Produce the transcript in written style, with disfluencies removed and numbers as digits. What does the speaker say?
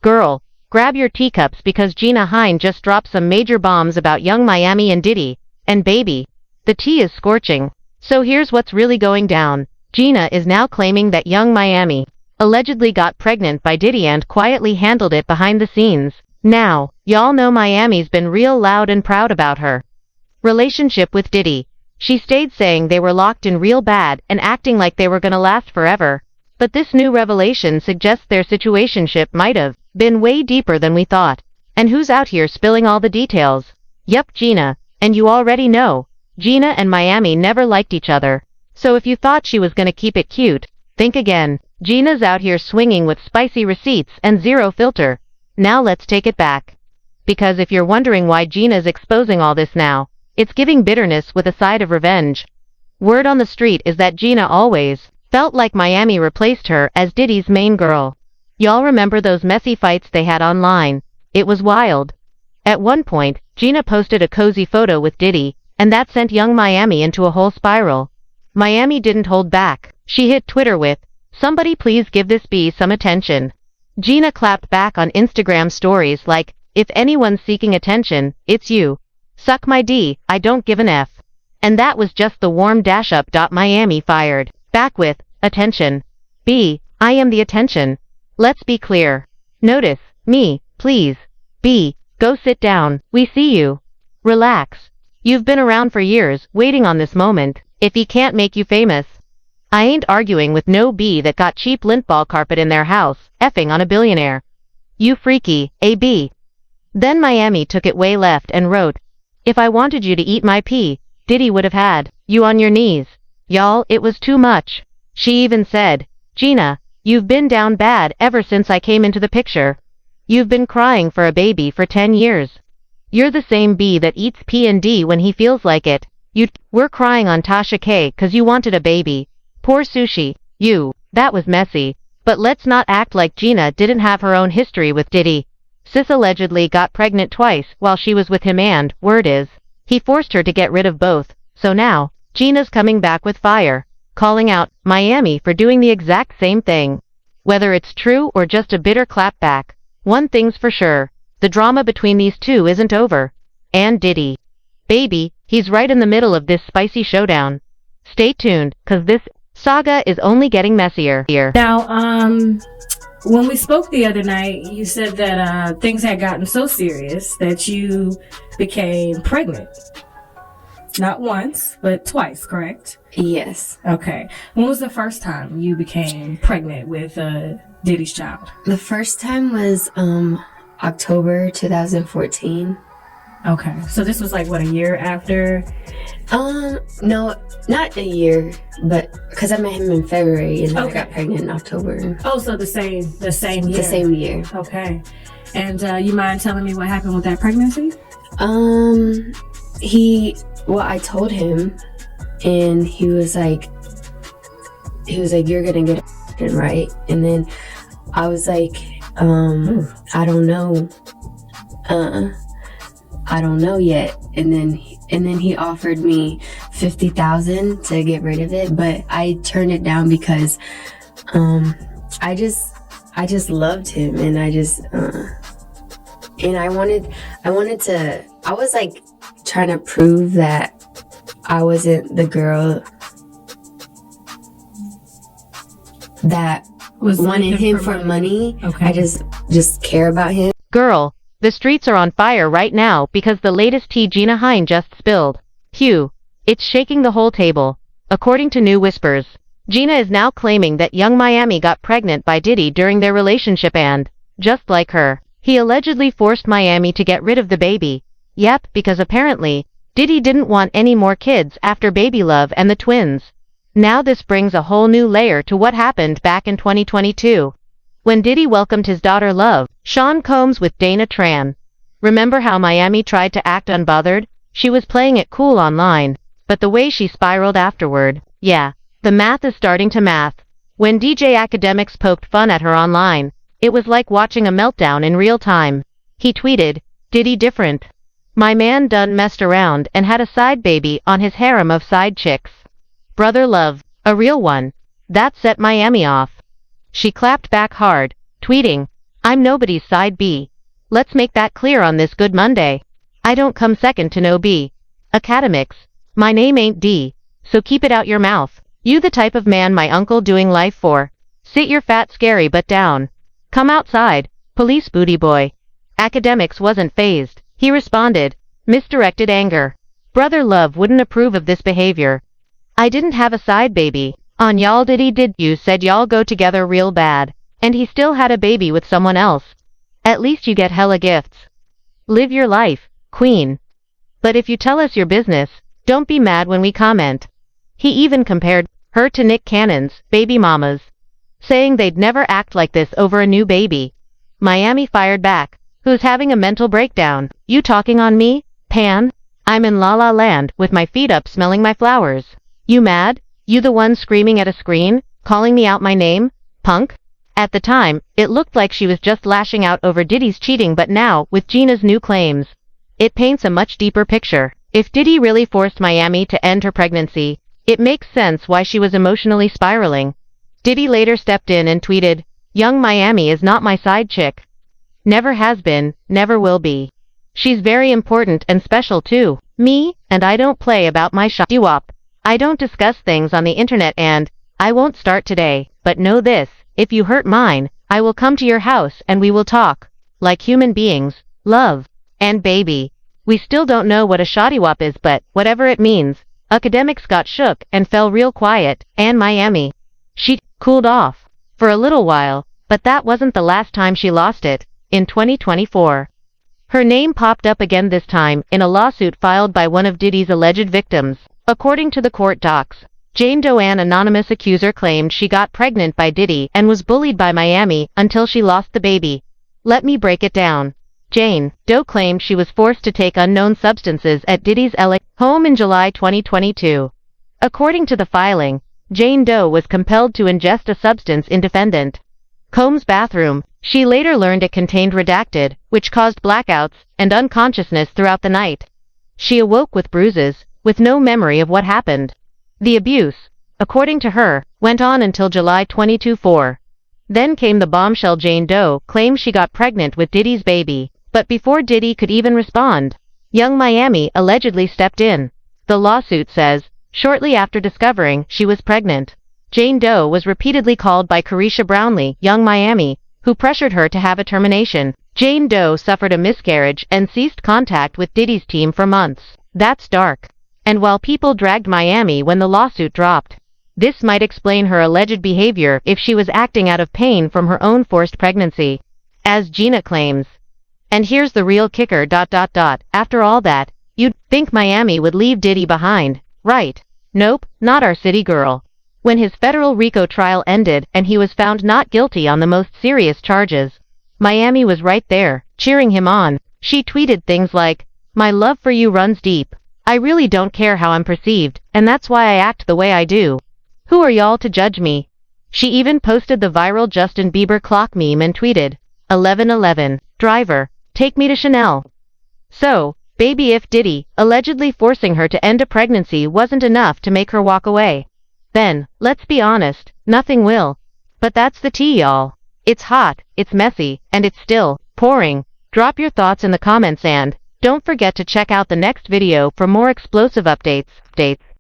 Girl, grab your teacups because Gina Huynh just dropped some major bombs about Young Miami and Diddy. And baby, the tea is scorching. So here's what's really going down. Gina is now claiming that Young Miami allegedly got pregnant by Diddy and quietly handled it behind the scenes. Now, y'all know Miami's been real loud and proud about her relationship with Diddy. She stayed saying they were locked in real bad and acting like they were gonna last forever. But this new revelation suggests their situationship might have been way deeper than we thought. And who's out here spilling all the details? Yup, Gina. And you already know, Gina and Miami never liked each other. So if you thought she was gonna keep it cute, think again. Gina's out here swinging with spicy receipts and zero filter. Now let's take it back. Because if you're wondering why Gina's exposing all this now, it's giving bitterness with a side of revenge. Word on the street is that Gina always felt like Miami replaced her as Diddy's main girl. Y'all remember those messy fights they had online? It was wild. At one point, Gina posted a cozy photo with Diddy, and that sent Young Miami into a whole spiral. Miami didn't hold back. She hit Twitter with, "Somebody please give this bee some attention." Gina clapped back on Instagram stories like, "If anyone's seeking attention, it's you. Suck my D, I don't give an F." And that was just the warm dash up. Miami fired back with, "Attention. B, I am the attention. Let's be clear. Notice me, please. B, go sit down. We see you. Relax. You've been around for years, waiting on this moment. If he can't make you famous, I ain't arguing with no B that got cheap lint ball carpet in their house, effing on a billionaire. You freaky, AB." Then Miami took it way left and wrote, "If I wanted you to eat my pee, Diddy would have had you on your knees." Y'all, it was too much. She even said, "Gina, you've been down bad ever since I came into the picture. You've been crying for a baby for 10 years. You're the same B that eats P and D when he feels like it. We're crying on Tasha K 'cause you wanted a baby. Poor Sushi, that was messy. But let's not act like Gina didn't have her own history with Diddy. Sis allegedly got pregnant twice while she was with him and, word is, he forced her to get rid of both. So now, Gina's coming back with fire, calling out Miami for doing the exact same thing. Whether it's true or just a bitter clapback, one thing's for sure, the drama between these two isn't over. And Diddy, baby, he's right in the middle of this spicy showdown. Stay tuned, 'cause this saga is only getting messier. Now, when we spoke the other night, you said that things had gotten so serious that you became pregnant. Not once, but twice, correct? Yes. Okay. When was the first time you became pregnant with Diddy's child? The first time was October 2014. Okay. So this was like, what, a year after? No, not a year, but because I met him in February and then I got pregnant in October. Oh, so the same year. The same year. Okay. And you mind telling me what happened with that pregnancy? I told him, and he was like, "You're gonna get it right." And then I was like, "I don't know. I don't know yet." And then he offered me $50,000 to get rid of it, but I turned it down because I just loved him, and and I was like trying to prove that I wasn't the girl that was wanted him for money. Okay. I just care about him. Girl, the streets are on fire right now because the latest tea Gina Huynh just spilled. Phew, it's shaking the whole table. According to new whispers, Gina is now claiming that Young Miami got pregnant by Diddy during their relationship and, just like her, he allegedly forced Miami to get rid of the baby. Yep, because apparently, Diddy didn't want any more kids after Baby Love and the twins. Now this brings a whole new layer to what happened back in 2022. When Diddy welcomed his daughter Love, Sean Combs with Dana Tran. Remember how Miami tried to act unbothered? She was playing it cool online, but the way she spiraled afterward, yeah, the math is starting to math. When DJ Academics poked fun at her online, it was like watching a meltdown in real time. He tweeted, "Diddy different. My man done messed around and had a side baby on his harem of side chicks. Brother Love, a real one." That set Miami off. She clapped back hard, tweeting, I'm nobody's side B. Let's make that clear on this good Monday. I don't come second to no B. Academics. My name ain't D, so keep it out your mouth. You the type of man my uncle doing life for. Sit your fat scary butt down. Come outside, police booty boy. Academics wasn't fazed. He responded, misdirected anger. Brother Love wouldn't approve of this behavior. I didn't have a side baby. On y'all did you said y'all go together real bad. And he still had a baby with someone else. At least you get hella gifts. Live your life, queen. But if you tell us your business, don't be mad when we comment. He even compared her to Nick Cannon's baby mamas, saying they'd never act like this over a new baby. Miami fired back. Who's having a mental breakdown? You talking on me, Pan? I'm in La La Land with my feet up smelling my flowers. You mad? You the one screaming at a screen, calling me out my name, punk? At the time, it looked like she was just lashing out over Diddy's cheating, but now, with Gina's new claims, it paints a much deeper picture. If Diddy really forced Miami to end her pregnancy, it makes sense why she was emotionally spiraling. Diddy later stepped in and tweeted, "Young Miami is not my side chick. Never has been, never will be. She's very important and special to me, and I don't play about my doo-wop. I don't discuss things on the internet and I won't start today, but know this, if you hurt mine, I will come to your house and we will talk. Like human beings, love, and baby." We still don't know what a shoddy-wop is, but whatever it means, academics got shook and fell real quiet, and Miami. She cooled off for a little while, but that wasn't the last time she lost it. In 2024, her name popped up again, this time in a lawsuit filed by one of Diddy's alleged victims. According to the court docs, Jane Doe, an anonymous accuser, claimed she got pregnant by Diddy and was bullied by Miami until she lost the baby. Let me break it down. Jane Doe claimed she was forced to take unknown substances at Diddy's LA home in July 2022. According to the filing, Jane Doe was compelled to ingest a substance in defendant Combs' bathroom. She later learned it contained redacted, which caused blackouts and unconsciousness throughout the night. She awoke with bruises, with no memory of what happened. The abuse, according to her, went on until July 2024. Then came the bombshell. Jane Doe claimed she got pregnant with Diddy's baby, but before Diddy could even respond, Young Miami allegedly stepped in. The lawsuit says, shortly after discovering she was pregnant, Jane Doe was repeatedly called by Caresha Brownlee, Young Miami, who pressured her to have a termination. Jane Doe suffered a miscarriage and ceased contact with Diddy's team for months. That's dark. And while people dragged Miami when the lawsuit dropped, this might explain her alleged behavior if she was acting out of pain from her own forced pregnancy, as Gina claims. And here's the real kicker. After all that, you'd think Miami would leave Diddy behind, right? Nope, not our city girl. When his federal RICO trial ended and he was found not guilty on the most serious charges, Miami was right there, cheering him on. She tweeted things like, "My love for you runs deep. I really don't care how I'm perceived, and that's why I act the way I do. Who are y'all to judge me?" She even posted the viral Justin Bieber clock meme and tweeted, 11:11, driver, take me to Chanel. So, baby, if Diddy allegedly forcing her to end a pregnancy wasn't enough to make her walk away, then, let's be honest, nothing will. But that's the tea, y'all. It's hot, it's messy, and it's still pouring. Drop your thoughts in the comments and don't forget to check out the next video for more explosive updates.